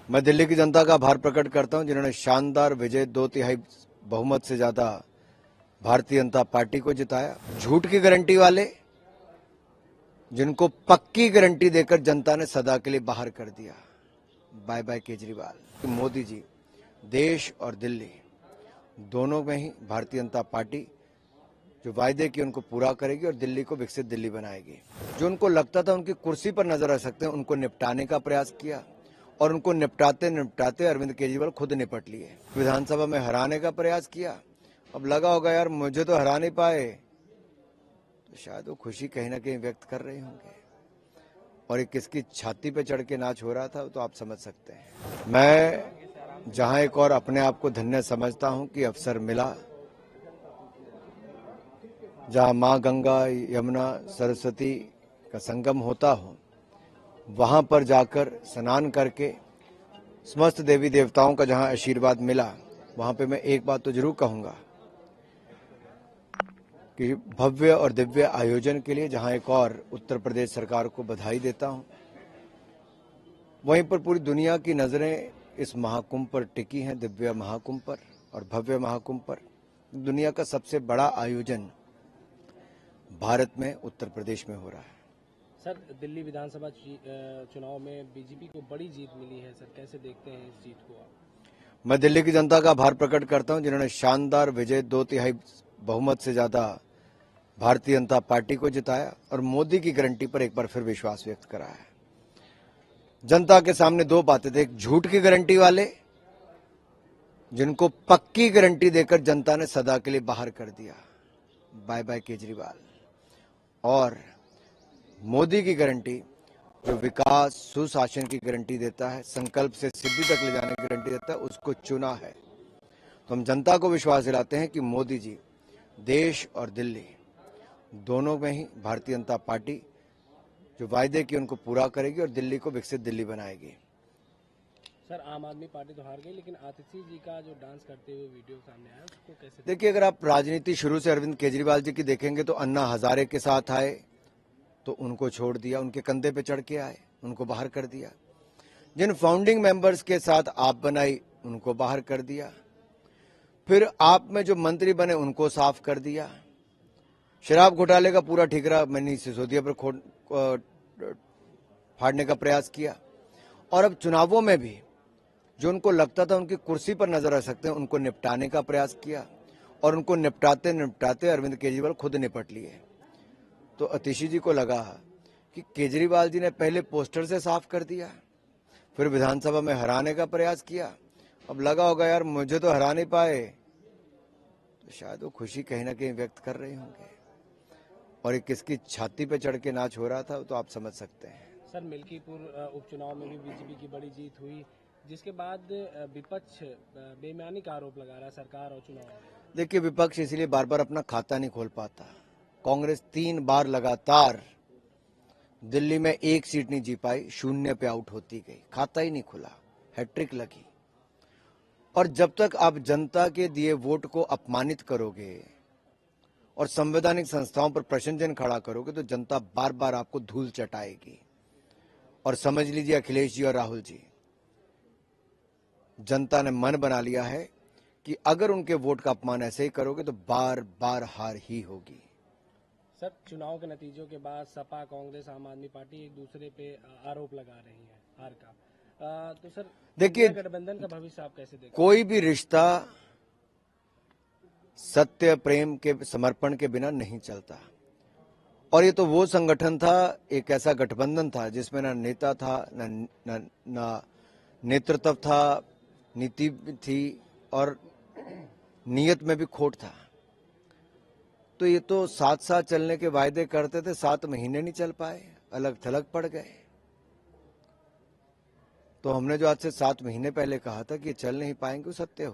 मैं दिल्ली की जनता का आभार प्रकट करता हूं जिन्होंने शानदार विजय 2/3 बहुमत से ज्यादा भारतीय जनता पार्टी को जिताया। झूठ की गारंटी वाले जिनको पक्की गारंटी देकर जनता ने सदा के लिए बाहर कर दिया। Bye bye Kejriwal. मोदी जी देश और दिल्ली दोनों में ही भारतीय जनता पार्टी जो वायदे किए उनको पूरा करेगी और दिल्ली को विकसित दिल्ली बनाएगी। जो उनको लगता था उनकी कुर्सी पर नजर आ सकते हैं उनको निपटाने का प्रयास किया और उनको निपटाते निपटाते अरविंद केजरीवाल खुद निपट लिए। विधानसभा में हराने का प्रयास किया। अब लगा होगा यार मुझे तो हरा नहीं पाए, तो शायद वो खुशी कहीं ना कहीं व्यक्त कर रहे होंगे और एक किसकी छाती पे चढ़ के नाच हो रहा था तो आप समझ सकते हैं। मैं जहां एक और अपने आप को धन्य समझता हूं कि अवसर मिला जहां मां गंगा यमुना सरस्वती का संगम होता हो, वहां पर जाकर स्नान करके समस्त देवी देवताओं का जहां आशीर्वाद मिला, वहां पे मैं एक बात तो जरूर कहूंगा कि भव्य और दिव्य आयोजन के लिए जहां एक और उत्तर प्रदेश सरकार को बधाई देता हूं, वहीं पर पूरी दुनिया की नजरें इस महाकुंभ पर टिकी हैं, दिव्य महाकुंभ पर और भव्य महाकुंभ पर। दुनिया का सबसे बड़ा आयोजन भारत में उत्तर प्रदेश में हो रहा है। सर, दिल्ली विधानसभा चुनाव में बीजेपी को बड़ी जीत मिली है। सर, कैसे देखते हैं इस जीत को आप? मैं दिल्ली की जनता का आभार प्रकट करता हूं जिन्होंने शानदार विजय 2/3 बहुमत से ज्यादा भारतीय जनता पार्टी को जिताया और मोदी की गारंटी पर एक बार फिर विश्वास व्यक्त कराया। जनता के सामने दो बातें थे, एक झूठ की गारंटी वाले जिनको पक्की गारंटी देकर जनता ने सदा के लिए बाहर कर दिया, बाय बाय केजरीवाल, और मोदी की गारंटी जो विकास सुशासन की गारंटी देता है, संकल्प से सिद्धि तक ले जाने की गारंटी देता है, उसको चुना है। तो हम जनता को विश्वास दिलाते हैं कि मोदी जी देश और दिल्ली दोनों में ही भारतीय जनता पार्टी जो वायदे किए उनको पूरा करेगी और दिल्ली को विकसित दिल्ली बनाएगी। सर, आम आदमी पार्टी तो हार गई, लेकिन आतिशी जी का जो डांस करते हुए वीडियो सामने आया उसको कैसे देखिए, अगर आप राजनीति शुरू से अरविंद केजरीवाल जी की देखेंगे तो अन्ना हजारे के साथ आए तो उनको छोड़ दिया, उनके कंधे पे चढ़ के आए, उनको बाहर कर दिया। जिन फाउंडिंग मेंबर्स के साथ आप बनाई उनको बाहर कर दिया। फिर आप में जो मंत्री बने उनको साफ कर दिया। शराब घोटाले का पूरा ठिकरा मनीष सिसोदिया पर फाड़ने का प्रयास किया और अब चुनावों में भी जो उनको लगता था उनकी कुर्सी पर नजर आ सकते हैं उनको निपटाने का प्रयास किया और उनको निपटाते निपटाते अरविंद केजरीवाल खुद निपट लिए। तो आतिशी जी को लगा कि केजरीवाल जी ने पहले पोस्टर से साफ कर दिया, फिर विधानसभा में हराने का प्रयास किया। अब लगा होगा यार मुझे तो हरा नहीं पाए, तो शायद वो खुशी कहीं ना कहीं व्यक्त कर रहे होंगे और एक किसकी छाती पे चढ़ के नाच हो रहा था तो आप समझ सकते हैं। सर, मिल्कीपुर उपचुनाव में भी बीजेपी की बड़ी जीत हुई, जिसके बाद विपक्ष बेईमानी का आरोप लगा रहा है सरकार और चुनाव में। देखिए, विपक्ष इसलिए बार बार अपना खाता नहीं खोल पाता। कांग्रेस 3 बार लगातार दिल्ली में एक सीट नहीं जीत पाई, 0 पे आउट होती गई, खाता ही नहीं खुला, हैट्रिक लगी। और जब तक आप जनता के दिए वोट को अपमानित करोगे और संवैधानिक संस्थाओं पर प्रश्न चिन्ह खड़ा करोगे तो जनता बार बार आपको धूल चटाएगी। और समझ लीजिए अखिलेश जी और राहुल जी, जनता ने मन बना लिया है कि अगर उनके वोट का अपमान ऐसे ही करोगे तो बार बार हार ही होगी। सर, चुनाव के नतीजों के बाद सपा, कांग्रेस, आम आदमी पार्टी एक दूसरे पे आरोप लगा रही है हार का। तो सर देखिए, गठबंधन का भविष्य आप कैसे देखते? कोई भी रिश्ता सत्य प्रेम के समर्पण के बिना नहीं चलता और ये तो वो संगठन था, एक ऐसा गठबंधन था जिसमें ना नेता था, ना नेतृत्व था, नीति थी और नीयत में भी खोट था। तो ये तो साथ साथ चलने के वायदे करते थे, 7 महीने नहीं चल पाए, अलग थलग पड़ गए। तो हमने जो आज से 7 महीने पहले कहा था कि ये चल नहीं पाएंगे वो सत्य हो